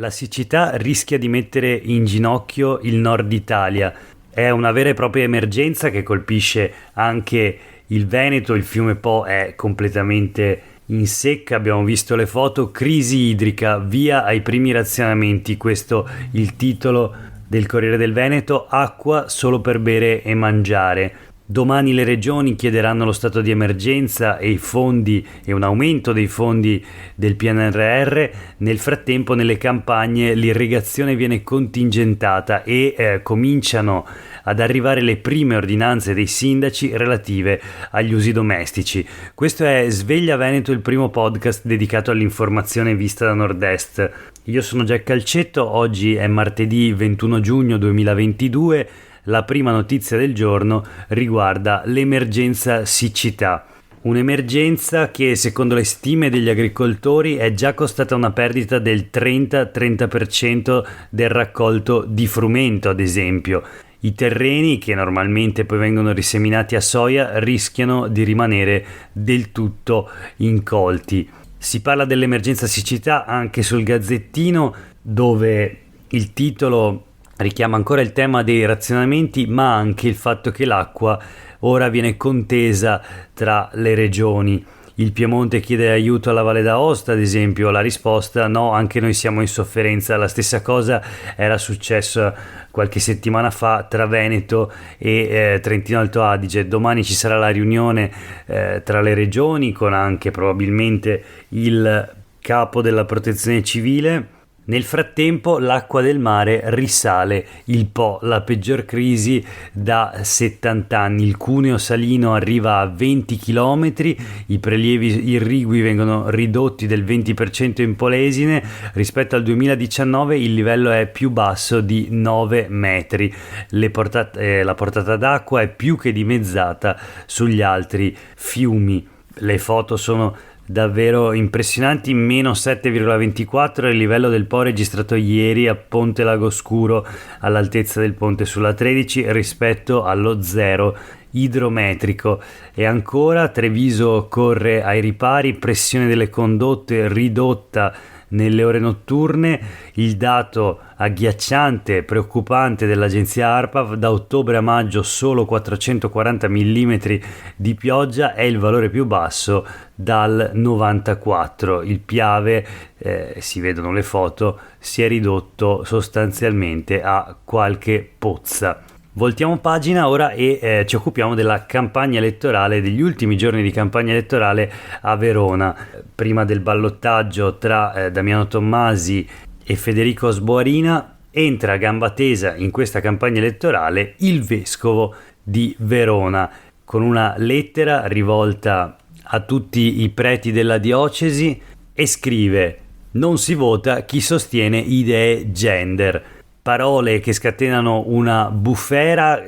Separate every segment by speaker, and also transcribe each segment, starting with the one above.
Speaker 1: La siccità rischia di mettere in ginocchio il nord Italia. È una vera e propria emergenza che colpisce anche il Veneto. Il fiume Po è completamente in secca, abbiamo visto le foto. Crisi idrica, via ai primi razionamenti, questo il titolo del Corriere del Veneto. Acqua solo per bere e mangiare. Domani le regioni chiederanno lo stato di emergenza e i fondi e un aumento dei fondi del PNRR. Nel frattempo nelle campagne l'irrigazione viene contingentata e cominciano ad arrivare le prime ordinanze dei sindaci relative agli usi domestici. Questo è Sveglia Veneto, il primo podcast dedicato all'informazione vista da Nord-Est. Io sono Jack Calcetto, oggi è martedì 21 giugno 2022. La prima notizia del giorno riguarda l'emergenza siccità. Un'emergenza che, secondo le stime degli agricoltori, è già costata una perdita del 30% del raccolto di frumento, ad esempio. I terreni, che normalmente poi vengono riseminati a soia, rischiano di rimanere del tutto incolti. Si parla dell'emergenza siccità anche sul Gazzettino, dove il titolo richiama ancora il tema dei razionamenti, ma anche il fatto che l'acqua ora viene contesa tra le regioni. Il Piemonte chiede aiuto alla Valle d'Aosta, ad esempio. La risposta: no, anche noi siamo in sofferenza. La stessa cosa era successa qualche settimana fa tra Veneto e Trentino Alto Adige. Domani ci sarà la riunione tra le regioni, con anche probabilmente il capo della protezione civile. Nel frattempo l'acqua del mare risale il Po, la peggior crisi da 70 anni. Il cuneo salino arriva a 20 km, i prelievi irrigui vengono ridotti del 20% in Polesine. Rispetto al 2019 il livello è più basso di 9 metri. La portata d'acqua è più che dimezzata sugli altri fiumi. Le foto sono davvero impressionanti. Meno 7,24 è il livello del Po registrato ieri a Ponte Lagoscuro, all'altezza del ponte sulla 13, rispetto allo zero idrometrico. E ancora Treviso corre ai ripari, pressione delle condotte ridotta nelle ore notturne. Il dato agghiacciante, preoccupante dell'agenzia ARPA: da ottobre a maggio solo 440 mm di pioggia, è il valore più basso dal 94. Il Piave, si vedono le foto, si è ridotto sostanzialmente a qualche pozza. Voltiamo pagina ora e ci occupiamo della campagna elettorale, degli ultimi giorni di campagna elettorale a Verona. Prima del ballottaggio tra Damiano Tommasi e Federico Sboarina, entra a gamba tesa in questa campagna elettorale il vescovo di Verona, con una lettera rivolta a tutti i preti della diocesi, e scrive: non si vota chi sostiene idee gender. Parole che scatenano una bufera.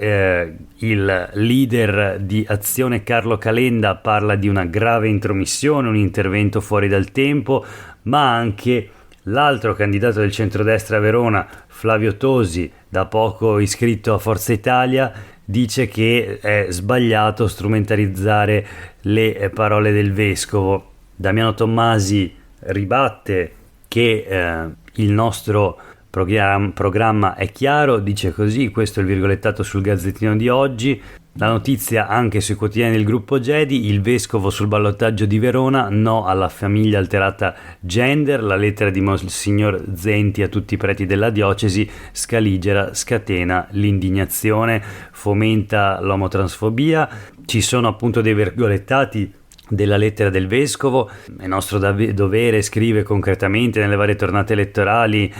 Speaker 1: Il leader di Azione Carlo Calenda parla di una grave intromissione, un intervento fuori dal tempo, ma anche l'altro candidato del centrodestra a Verona, Flavio Tosi, da poco iscritto a Forza Italia, dice che è sbagliato strumentalizzare le parole del vescovo. Damiano Tommasi ribatte che il nostro programma è chiaro, dice così, questo è il virgolettato sul Gazzettino di oggi. La notizia anche sui quotidiani del gruppo Gedi: il vescovo sul ballottaggio di Verona, no alla famiglia alterata gender. La lettera di Monsignor Zenti a tutti i preti della diocesi: Scaligera scatena l'indignazione, fomenta l'omotransfobia. Ci sono appunto dei virgolettati della lettera del vescovo. È nostro dovere, scrive, concretamente nelle varie tornate elettorali,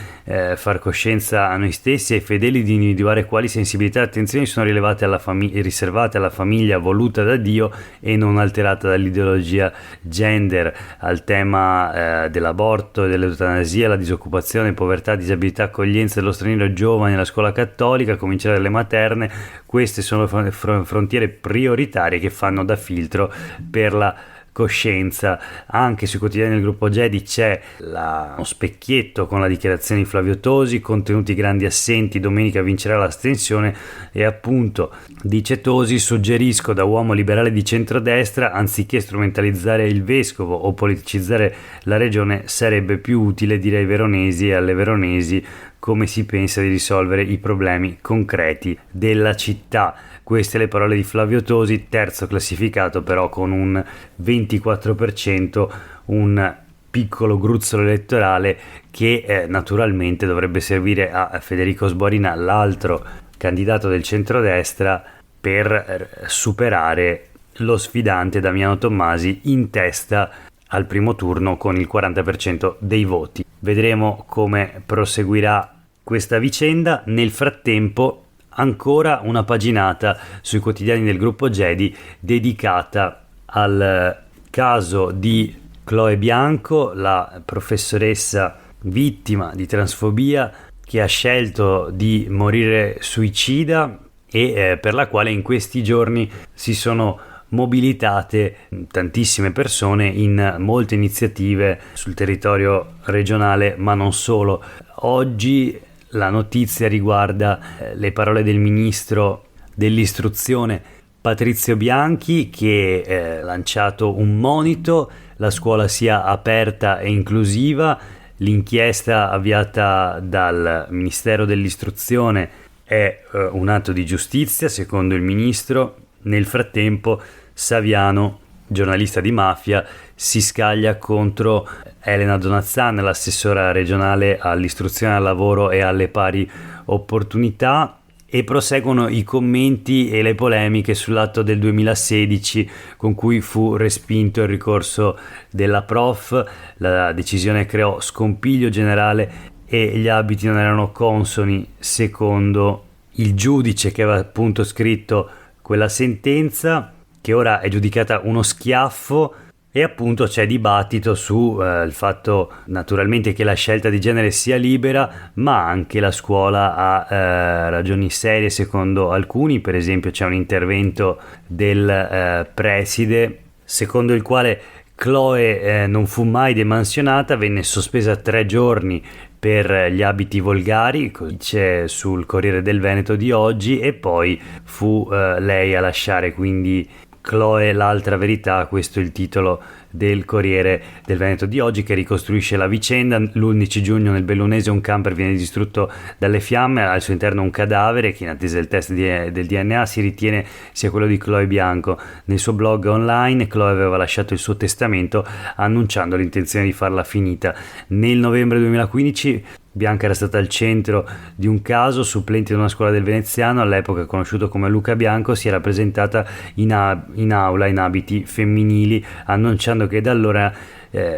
Speaker 1: far coscienza a noi stessi e ai fedeli di individuare quali sensibilità e attenzioni sono riservate alla famiglia voluta da Dio e non alterata dall'ideologia gender. Al tema dell'aborto e dell'eutanasia, la disoccupazione, povertà, disabilità, accoglienza dello straniero giovane nella scuola cattolica, a cominciare dalle materne. Queste sono frontiere prioritarie che fanno da filtro per la coscienza. Anche sui quotidiani del gruppo Gedi c'è uno specchietto con la dichiarazione di Flavio Tosi, contenuti grandi assenti, domenica vincerà l'astensione, e appunto dice Tosi: suggerisco da uomo liberale di centrodestra, anziché strumentalizzare il vescovo o politicizzare la regione, sarebbe più utile dire ai veronesi e alle veronesi come si pensa di risolvere i problemi concreti della città. Queste le parole di Flavio Tosi, terzo classificato però con un 24%, un piccolo gruzzolo elettorale che naturalmente dovrebbe servire a Federico Sborina, l'altro candidato del centrodestra, per superare lo sfidante Damiano Tommasi in testa al primo turno con il 40% dei voti. Vedremo come proseguirà questa vicenda. Nel frattempo ancora una paginata sui quotidiani del gruppo Gedi dedicata al caso di Chloe Bianco, la professoressa vittima di transfobia che ha scelto di morire suicida e per la quale in questi giorni si sono mobilitate tantissime persone in molte iniziative sul territorio regionale, ma non solo. Oggi la notizia riguarda le parole del ministro dell'istruzione Patrizio Bianchi, che ha lanciato un monito: la scuola sia aperta e inclusiva. L'inchiesta avviata dal Ministero dell'Istruzione è un atto di giustizia, secondo il ministro. Nel frattempo Saviano, giornalista di Mafia, si scaglia contro Elena Donazzan, l'assessora regionale all'istruzione, al lavoro e alle pari opportunità, e proseguono i commenti e le polemiche sull'atto del 2016 con cui fu respinto il ricorso della prof. La decisione creò scompiglio generale e gli abiti non erano consoni, secondo il giudice che aveva appunto scritto quella sentenza, che ora è giudicata uno schiaffo. E appunto c'è dibattito su il fatto naturalmente che la scelta di genere sia libera, ma anche la scuola ha ragioni serie secondo alcuni. Per esempio c'è un intervento del preside secondo il quale Chloe non fu mai demansionata, venne sospesa 3 giorni per gli abiti volgari, c'è sul Corriere del Veneto di oggi, e poi fu lei a lasciare, quindi Chloe l'altra verità, questo è il titolo del Corriere del Veneto di oggi, che ricostruisce la vicenda. L'11 giugno nel Bellunese un camper viene distrutto dalle fiamme, al suo interno un cadavere che in attesa del test del DNA si ritiene sia quello di Chloe Bianco. Nel suo blog online Chloe aveva lasciato il suo testamento annunciando l'intenzione di farla finita. Nel novembre 2015 Bianca era stata al centro di un caso. Supplente di una scuola del Veneziano, all'epoca conosciuto come Luca Bianco, si era presentata in aula in abiti femminili, annunciando che da allora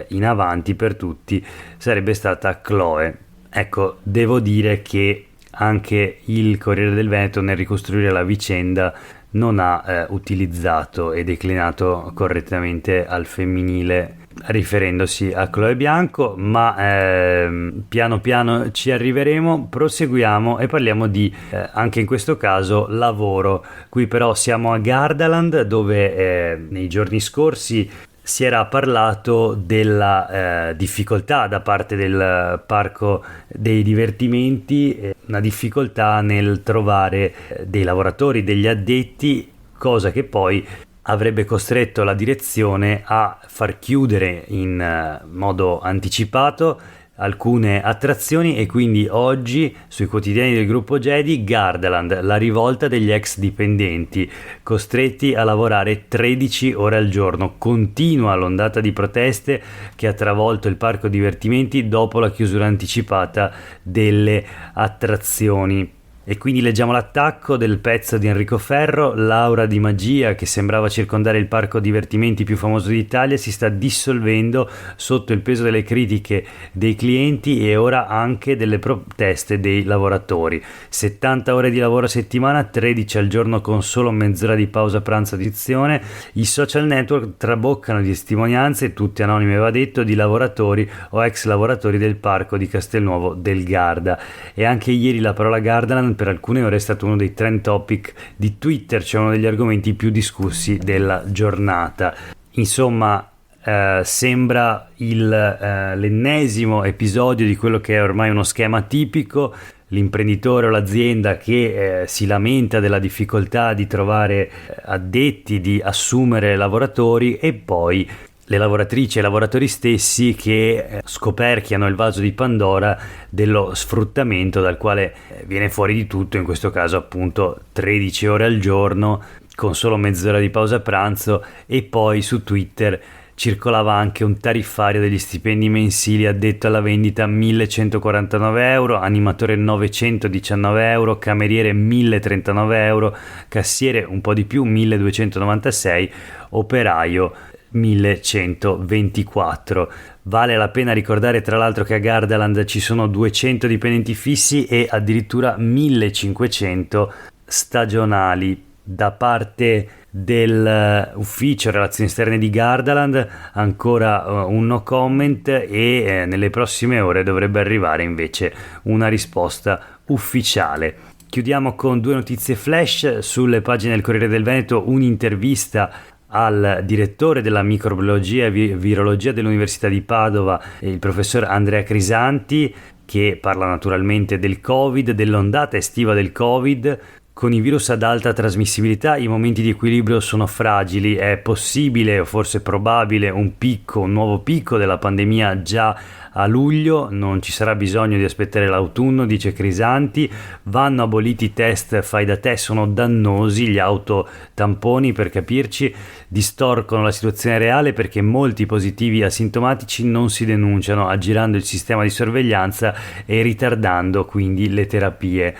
Speaker 1: in avanti per tutti sarebbe stata Chloe. Ecco, devo dire che anche il Corriere del Veneto, nel ricostruire la vicenda, non ha utilizzato e declinato correttamente al femminile riferendosi a Chloe Bianco, ma piano piano ci arriveremo. Proseguiamo e parliamo di anche in questo caso lavoro. Qui però siamo a Gardaland, dove nei giorni scorsi si era parlato della difficoltà da parte del parco dei divertimenti, una difficoltà nel trovare dei lavoratori, degli addetti, cosa che poi avrebbe costretto la direzione a far chiudere in modo anticipato alcune attrazioni. E quindi oggi sui quotidiani del gruppo Gedi: Gardaland, la rivolta degli ex dipendenti costretti a lavorare 13 ore al giorno. Continua l'ondata di proteste che ha travolto il parco divertimenti dopo la chiusura anticipata delle attrazioni. E quindi leggiamo l'attacco del pezzo di Enrico Ferro: l'aura di magia che sembrava circondare il parco divertimenti più famoso d'Italia si sta dissolvendo sotto il peso delle critiche dei clienti e ora anche delle proteste dei lavoratori. 70 ore di lavoro a settimana, 13 al giorno con solo mezz'ora di pausa pranzo addizione. I social network traboccano di testimonianze, tutte anonime va detto, di lavoratori o ex lavoratori del parco di Castelnuovo del Garda. E anche ieri la parola Gardaland per alcune ore è stato uno dei trend topic di Twitter, cioè uno degli argomenti più discussi della giornata. Insomma, sembra l'ennesimo episodio di quello che è ormai uno schema tipico: l'imprenditore o l'azienda che si lamenta della difficoltà di trovare addetti, di assumere lavoratori, e poi le lavoratrici e i lavoratori stessi che scoperchiano il vaso di Pandora dello sfruttamento, dal quale viene fuori di tutto, in questo caso appunto 13 ore al giorno con solo mezz'ora di pausa pranzo. E poi su Twitter circolava anche un tariffario degli stipendi mensili: addetto alla vendita 1149 euro, animatore 919 euro, cameriere 1039 euro, cassiere un po' di più 1296, operaio 1124. Vale la pena ricordare tra l'altro che a Gardaland ci sono 200 dipendenti fissi e addirittura 1500 stagionali. Da parte dell'ufficio relazioni esterne di Gardaland ancora un no comment, e nelle prossime ore dovrebbe arrivare invece una risposta ufficiale. Chiudiamo con due notizie flash sulle pagine del Corriere del Veneto: un'intervista al direttore della microbiologia e virologia dell'Università di Padova, il professor Andrea Crisanti, che parla naturalmente del Covid, dell'ondata estiva del Covid. Con i virus ad alta trasmissibilità i momenti di equilibrio sono fragili. È possibile, o forse probabile, un nuovo picco della pandemia già a luglio. Non ci sarà bisogno di aspettare l'autunno, dice Crisanti. Vanno aboliti i test fai da te, sono dannosi, gli autotamponi per capirci, distorcono la situazione reale perché molti positivi asintomatici non si denunciano, aggirando il sistema di sorveglianza e ritardando quindi le terapie.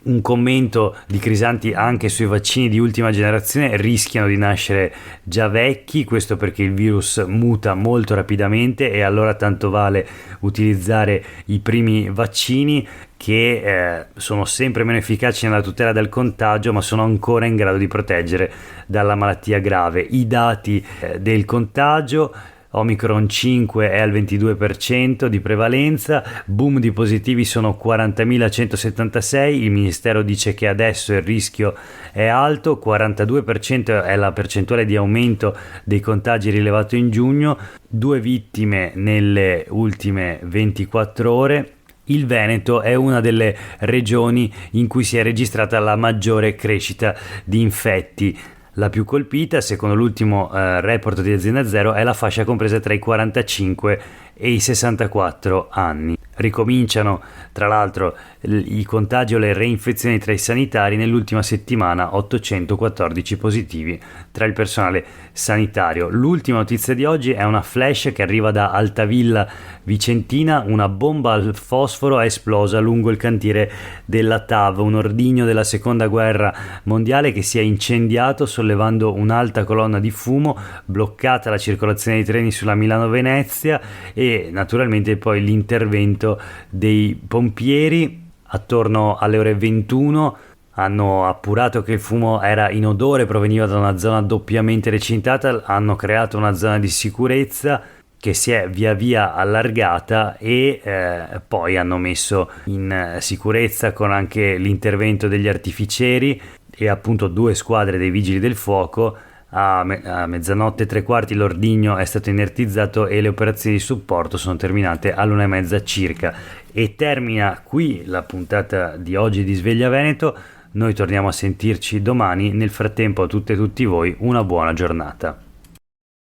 Speaker 1: Un commento di Crisanti anche sui vaccini di ultima generazione: rischiano di nascere già vecchi, questo perché il virus muta molto rapidamente e allora tanto vale utilizzare i primi vaccini, che sono sempre meno efficaci nella tutela dal contagio, ma sono ancora in grado di proteggere dalla malattia grave. I dati del contagio: Omicron 5 è al 22% di prevalenza, boom di positivi sono 40.176, il Ministero dice che adesso il rischio è alto, 42% è la percentuale di aumento dei contagi rilevato in giugno, 2 vittime nelle ultime 24 ore. Il Veneto è una delle regioni in cui si è registrata la maggiore crescita di infetti. La più colpita, secondo l'ultimo report di Azienda Zero, è la fascia compresa tra i 45 e i 64 anni. Ricominciano tra l'altro i contagi o le reinfezioni tra i sanitari. Nell'ultima settimana 814 positivi tra il personale sanitario. L'ultima notizia di oggi è una flash che arriva da Altavilla Vicentina: una bomba al fosforo è esplosa lungo il cantiere della TAV, un ordigno della seconda guerra mondiale che si è incendiato sollevando un'alta colonna di fumo, bloccata la circolazione dei treni sulla Milano-Venezia e naturalmente poi l'intervento dei pompieri. Attorno alle ore 21 hanno appurato che il fumo era inodore, proveniva da una zona doppiamente recintata, hanno creato una zona di sicurezza che si è via via allargata e poi hanno messo in sicurezza con anche l'intervento degli artificieri e appunto 2 squadre dei vigili del fuoco. A mezzanotte e 3 quarti l'ordigno è stato inertizzato e le operazioni di supporto sono terminate all'1:30 circa. E termina qui la puntata di oggi di Sveglia Veneto. Noi torniamo a sentirci domani. Nel frattempo a tutte e tutti voi una buona giornata.